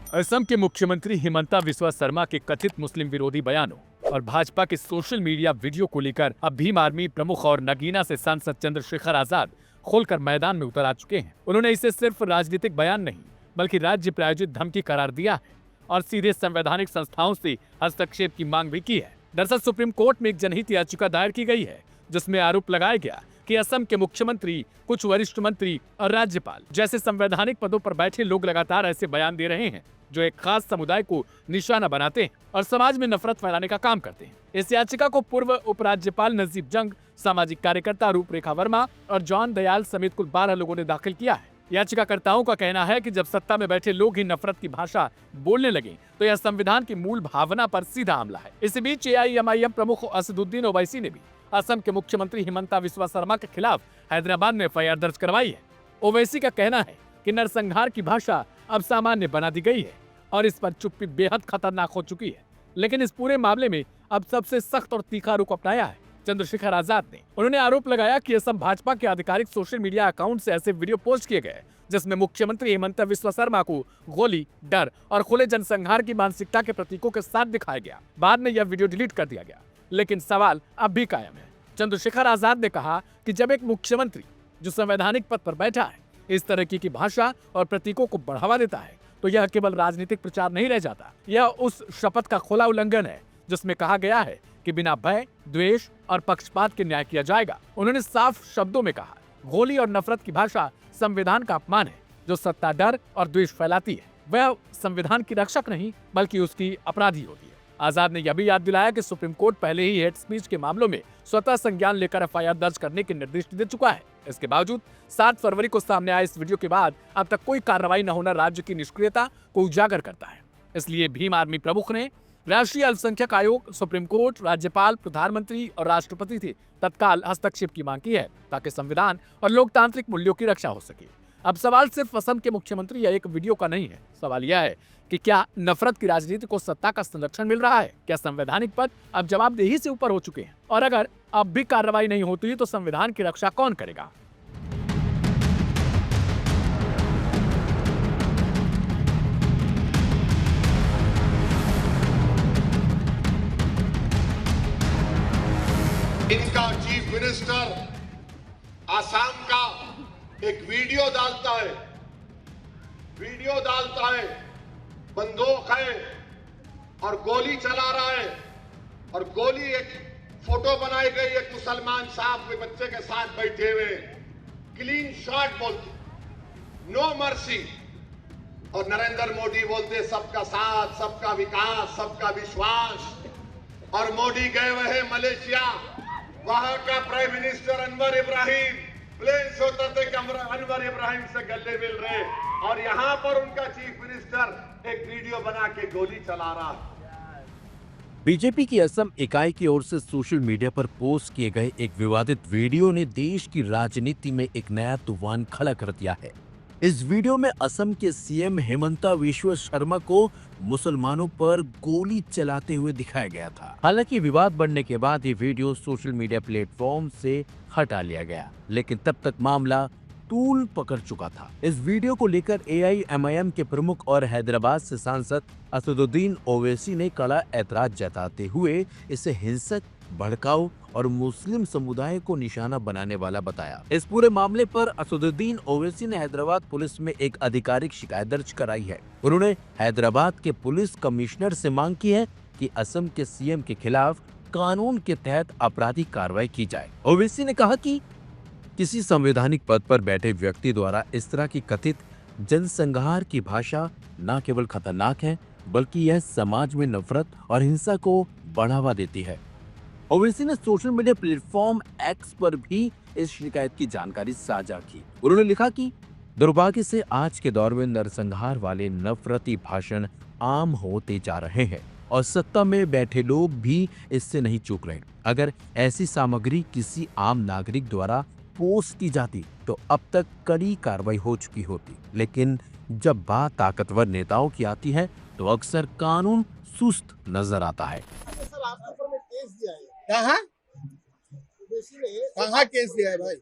असम के मुख्यमंत्री हिमंता बिस्वा शर्मा के कथित मुस्लिम विरोधी बयानों और भाजपा के सोशल मीडिया वीडियो को लेकर अब भीम आर्मी प्रमुख और नगीना से सांसद चंद्रशेखर आजाद खोलकर मैदान में उतर आ चुके हैं। उन्होंने इसे सिर्फ राजनीतिक बयान नहीं बल्कि राज्य प्रायोजित धमकी करार दिया है और सीधे संवैधानिक संस्थाओं से हस्तक्षेप की मांग भी की है। दरअसल सुप्रीम कोर्ट में एक जनहित याचिका दायर की गई है जिसमें आरोप लगाया गया कि असम के मुख्यमंत्री, कुछ वरिष्ठ मंत्री और राज्यपाल जैसे संवैधानिक पदों पर बैठे लोग लगातार ऐसे बयान दे रहे हैं जो एक खास समुदाय को निशाना बनाते हैं और समाज में नफरत फैलाने का काम करते हैं। इस याचिका को पूर्व उपराज्यपाल नजीब जंग, सामाजिक कार्यकर्ता रूपरेखा वर्मा और जॉन दयाल समेत कुल 12 लोगों ने दाखिल किया है। याचिकाकर्ताओं का कहना है कि जब सत्ता में बैठे लोग ही नफरत की भाषा बोलने लगे तो यह संविधान की मूल भावना पर सीधा हमला है। इसी बीच एआईएमआईएम प्रमुख असदुद्दीन ओवैसी ने भी असम के मुख्यमंत्री हिमंता बिस्वा शर्मा के खिलाफ हैदराबाद में एफआईआर दर्ज करवाई है। ओवैसी का कहना है कि नरसंहार की भाषा अब सामान्य बना दी गई है और इस पर चुप्पी बेहद खतरनाक हो चुकी है। लेकिन इस पूरे मामले में अब सबसे सख्त और तीखा रुख अपनाया है चंद्रशेखर आजाद ने। उन्होंने आरोप लगाया कि असम भाजपा के आधिकारिक सोशल मीडिया अकाउंट से ऐसे वीडियो पोस्ट किए गए जिसमें मुख्यमंत्री हिमंता बिस्वा शर्मा को गोली, डर और खुले जनसंहार की मानसिकता के प्रतीकों के साथ दिखाया गया। बाद में यह वीडियो डिलीट कर दिया गया, लेकिन सवाल अब भी कायम है। चंद्रशेखर आजाद ने कहा कि जब एक मुख्यमंत्री जो संवैधानिक पद पर बैठा है इस तरह की भाषा और प्रतीकों को बढ़ावा देता है तो यह केवल राजनीतिक प्रचार नहीं रह जाता, यह उस शपथ का खुला उल्लंघन है जिसमें कहा गया है कि बिना भय, द्वेष और पक्षपात के न्याय किया जाएगा। उन्होंने साफ शब्दों में कहा, गोली और नफरत की भाषा संविधान का अपमान है। जो सत्ता डर और द्वेष फैलाती है वह संविधान की रक्षक नहीं बल्कि उसकी अपराधी होती है। आजाद ने यह भी याद दिलाया कि सुप्रीम कोर्ट पहले ही हेट स्पीच के मामलों में स्वतः संज्ञान लेकर एफआईआर दर्ज करने के निर्देश दे चुका है। इसके बावजूद 7 फरवरी को सामने आए इस वीडियो के बाद अब तक कोई कार्रवाई न होना राज्य की निष्क्रियता को उजागर करता है। इसलिए भीम आर्मी प्रमुख ने राष्ट्रीय अल्पसंख्यक आयोग, सुप्रीम कोर्ट, राज्यपाल, प्रधानमंत्री और राष्ट्रपति से तत्काल हस्तक्षेप की मांग की है ताकि संविधान और लोकतांत्रिक मूल्यों की रक्षा हो सके। अब सवाल सिर्फ असम के मुख्यमंत्री या एक वीडियो का नहीं है। सवाल यह है कि क्या नफरत की राजनीति को सत्ता का संरक्षण मिल रहा है? क्या संवैधानिक पद अब जवाबदेही से ऊपर हो चुके हैं? और अगर अब भी कार्रवाई नहीं होती तो संविधान की रक्षा कौन करेगा? इनका चीफ मिनिस्टर आसाम का एक वीडियो डालता है, बंदूक है और गोली चला रहा है और गोली एक फोटो बनाई गई एक मुसलमान साहब के बच्चे के साथ बैठे हुए, क्लीन शॉट बोलते, नो मर्सी। और नरेंद्र मोदी बोलते सबका साथ, सबका विकास, सबका विश्वास। और मोदी गए हुए हैं मलेशिया, वहां का prime minister Anwar Ibrahim planes होता थे कि अनवर इब्राहिम से गले मिल रहे और यहां पर उनका चीफ मिनिस्टर एक वीडियो बना के गोली चला रहा है। बीजेपी की असम इकाई की ओर से सोशल मीडिया पर पोस्ट किए गए एक विवादित वीडियो ने देश की राजनीति में एक नया तूफान खड़ा कर दिया है। इस वीडियो में असम के सीएम हिमंता बिस्वा शर्मा को मुसलमानों पर गोली चलाते हुए दिखाया गया था। हालांकि विवाद बढ़ने के बाद ये वीडियो सोशल मीडिया प्लेटफॉर्म से हटा लिया गया, लेकिन तब तक मामला तूल पकड़ चुका था। इस वीडियो को लेकर एआईएमआईएम के प्रमुख और हैदराबाद से सांसद असदुद्दीन ओवैसी ने कड़ा ऐतराज जताते हुए इसे हिंसक, भड़काऊ और मुस्लिम समुदाय को निशाना बनाने वाला बताया। इस पूरे मामले पर असदुद्दीन ओवैसी ने हैदराबाद पुलिस में एक आधिकारिक शिकायत दर्ज कराई है। उन्होंने हैदराबाद के पुलिस कमिश्नर से मांग की है कि असम के सीएम के खिलाफ कानून के तहत आपराधिक कार्रवाई की जाए। ओवैसी ने कहा कि किसी संवैधानिक पद पर बैठे व्यक्ति द्वारा इस तरह की कथित जनसंहार की भाषा न केवल खतरनाक है बल्कि यह समाज में नफरत और हिंसा को बढ़ावा देती है। ओवैसी ने सोशल मीडिया प्लेटफॉर्म एक्स पर भी इस शिकायत की जानकारी साझा की। उन्होंने लिखा कि दुर्भाग्य से आज के दौर में नरसंहार वाले नफरती भाषण आम होते जा रहे हैं और सत्ता में बैठे लोग भी इससे नहीं चूक रहे। अगर ऐसी सामग्री किसी आम नागरिक द्वारा पोस्ट की जाती तो अब तक कड़ी कार्रवाई हो चुकी होती, लेकिन जब बात ताकतवर नेताओं की आती है तो अक्सर कानून सुस्त नजर आता है। कहाँ केस दिया है भाई?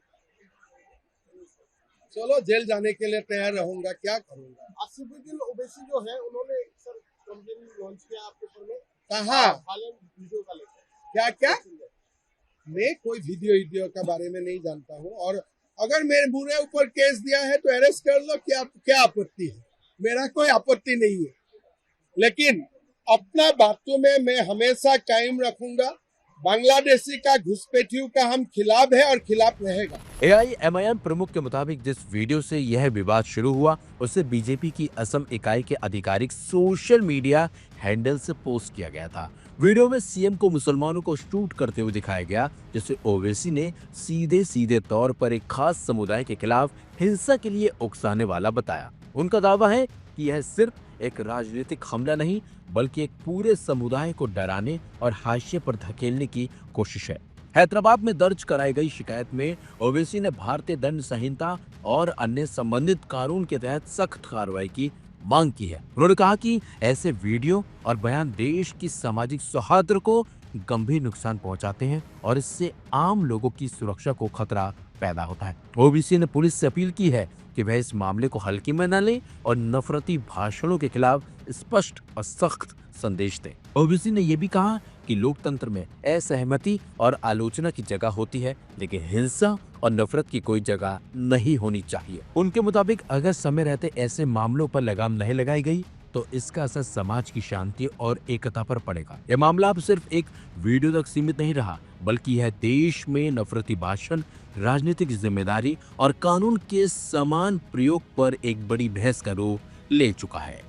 चलो जेल जाने के लिए तैयार रहूंगा, क्या करूंगा। असीफुद्दीन ओवैसी जो है उन्होंने सर कंप्लेन लॉन्च किया आपके ऊपर में, कहा वीडियो का लेकर क्या क्या मैं कोई वीडियो के बारे में नहीं जानता हूँ, और अगर मेरे बुरे ऊपर केस दिया है तो अरेस्ट कर लो, क्या आपत्ति है, मेरा कोई आपत्ति नहीं है। लेकिन अपना बातों में मैं हमेशा कायम रखूंगा। बांग्लादेशी का घुसपैठियों का हम खिलाफ है और खिलाफ रहेगा। AIMIM प्रमुख के मुताबिक जिस वीडियो से यह विवाद शुरू हुआ उसे बीजेपी की असम इकाई के आधिकारिक सोशल मीडिया हैंडल से पोस्ट किया गया था। वीडियो में सीएम को मुसलमानों को शूट करते हुए दिखाया गया, जिसे ओवैसी ने सीधे तौर पर एक खास समुदाय के खिलाफ हिंसा के लिए उकसाने वाला बताया। उनका दावा है कि यह सिर्फ एक राजनीतिक हमला नहीं बल्कि एक पूरे समुदाय को डराने और हाशिए पर धकेलने की कोशिश है। हैदराबाद में दर्ज कराई गई शिकायत में ओवैसी ने भारतीय दंड संहिता और अन्य संबंधित कानून के तहत सख्त कार्रवाई की मांग की है। उन्होंने कहा कि ऐसे वीडियो और बयान देश की सामाजिक सौहार्द को गंभीर नुकसान पहुंचाते हैं और इससे आम लोगों की सुरक्षा को खतरा पैदा होता है। ओवैसी ने पुलिस से अपील की है कि वह इस मामले को हल्के में न ले और नफरती भाषणों के खिलाफ स्पष्ट और सख्त संदेश दें। ओवैसी ने यह भी कहा कि लोकतंत्र में असहमति और आलोचना की जगह होती है, लेकिन हिंसा और नफरत की कोई जगह नहीं होनी चाहिए। उनके मुताबिक अगर समय रहते ऐसे मामलों पर लगाम नहीं लगाई गई तो इसका असर समाज की शांति और एकता पर पड़ेगा। यह मामला अब सिर्फ एक वीडियो तक सीमित नहीं रहा, बल्कि यह देश में नफरती भाषण, राजनीतिक जिम्मेदारी और कानून के समान प्रयोग पर एक बड़ी बहस का रूप ले चुका है।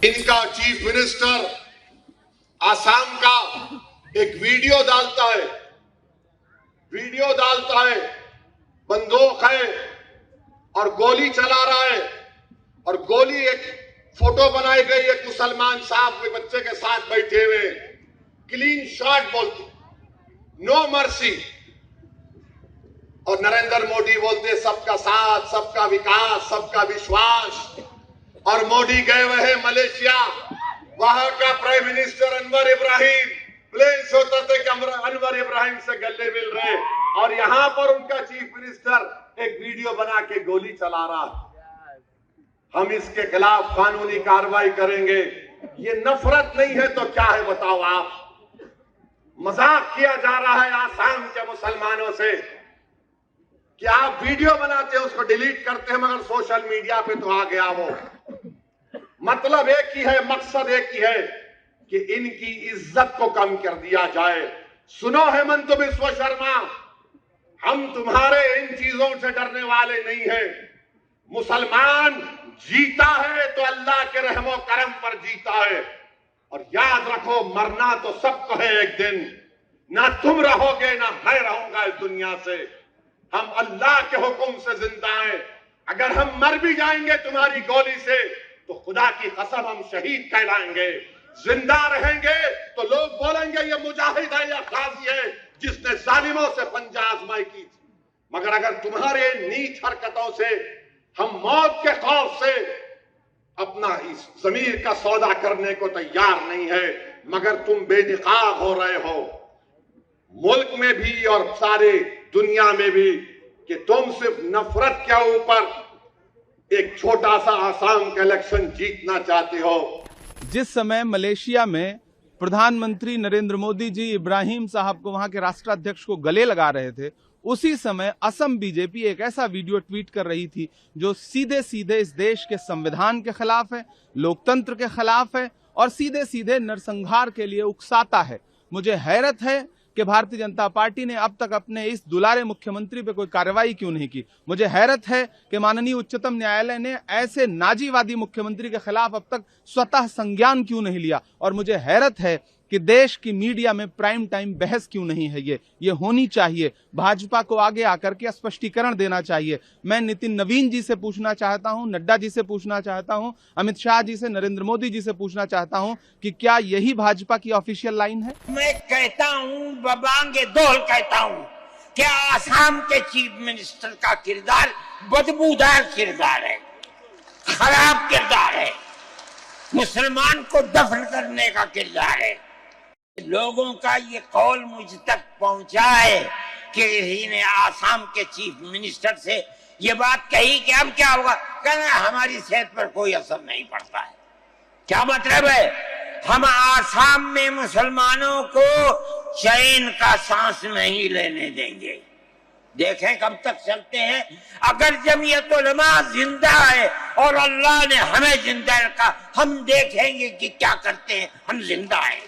इनका चीफ मिनिस्टर आसाम का एक वीडियो डालता है, बंदूक है और गोली चला रहा है, और गोली एक फोटो बनाई गई एक मुसलमान साहब के बच्चे के साथ बैठे हुए, क्लीन शॉट बोलते, नो मर्सी। और नरेंद्र मोदी बोलते सबका साथ, सबका विकास, सबका विश्वास। और मोदी गए हुए हैं मलेशिया, वहां का prime minister Anwar Ibrahim plane से उतरते कि अनवर इब्राहिम से गले मिल रहे, और यहां पर उनका चीफ मिनिस्टर एक वीडियो बना के गोली चला रहा है। हम इसके खिलाफ कानूनी कार्रवाई करेंगे। ये नफरत नहीं है तो क्या है बताओ आप? मजाक किया जा रहा है आसाम के मुसलमानों से कि आप वीडियो बनाते हैं, उसको डिलीट करते हैं, मगर सोशल मीडिया पे तो आ गया वो। मतलब एक ही है, मकसद एक ही है कि इनकी इज्जत को कम कर दिया जाए। सुनो हेमंत बिस्वा शर्मा, हम तुम्हारे इन चीजों से डरने वाले नहीं हैं। मुसलमान जीता है तो अल्लाह के रहमो करम पर जीता है, और याद रखो मरना तो सबको है एक दिन। ना तुम रहोगे ना मैं रहूंगा इस दुनिया से। हम अल्लाह के हुक्म से जिंदा हैं। अगर हम मर भी जाएंगे तुम्हारी गोली से तो खुदा की कसम हम शहीद कहलाएंगे। जिंदा रहेंगे तो लोग बोलेंगे ये मुजाहिद है या गाजी है जिसने जालिमों से पंजा आजमाई की थी। मगर अगर तुम्हारे नीच हरकतों से हम मौत के खौफ से अपना इस जमीर का सौदा करने को तैयार नहीं है, मगर तुम बेनिकाब हो रहे हो मुल्क में भी और सारे दुनिया में भी कि तुम सिर्फ नफरत के ऊपर एक छोटा सा आसाम का इलेक्शन जीतना चाहते हो। जिस समय मलेशिया में प्रधानमंत्री नरेंद्र मोदी जी इब्राहिम साहब को, वहां के राष्ट्राध्यक्ष को गले लगा रहे थे, उसी समय असम बीजेपी एक ऐसा वीडियो ट्वीट कर रही थी जो सीधे सीधे इस देश के संविधान के खिलाफ है, लोकतंत्र के खिलाफ है और सीधे सीधे नरसंहार के लिए उकसाता है। मुझे हैरत है कि भारतीय जनता पार्टी ने अब तक अपने इस दुलारे मुख्यमंत्री पे कोई कार्रवाई क्यों नहीं की। मुझे हैरत है कि माननीय उच्चतम न्यायालय ने ऐसे नाजीवादी मुख्यमंत्री के खिलाफ अब तक स्वतः संज्ञान क्यों नहीं लिया, और मुझे हैरत है कि देश की मीडिया में प्राइम टाइम बहस क्यों नहीं है। ये होनी चाहिए। भाजपा को आगे आकर के स्पष्टीकरण देना चाहिए। मैं नितिन नवीन जी से पूछना चाहता हूं, नड्डा जी से पूछना चाहता हूं, अमित शाह जी से, नरेंद्र मोदी जी से पूछना चाहता हूं कि क्या यही भाजपा की ऑफिशियल लाइन है? मैं कहता हूं, बबांगे दोल कहता हूं, क्या आसाम के चीफ मिनिस्टर का किरदार बदबूदार किरदार है, खराब किरदार है, मुसलमान को दफन करने का किरदार है। लोगों का ये कौल मुझ तक पहुंचा है कि इन्हें आसाम के चीफ मिनिस्टर से ये बात कही कि अब क्या होगा, कहना हमारी सेहत पर कोई असर नहीं पड़ता है। क्या मतलब है? हम आसाम में मुसलमानों को चैन का सांस नहीं लेने देंगे। देखें कब तक चलते हैं। अगर जमीयत उलमा जिंदा है और अल्लाह ने हमें जिंदा रखा, हम देखेंगे कि क्या करते हैं। हम जिंदा हैं।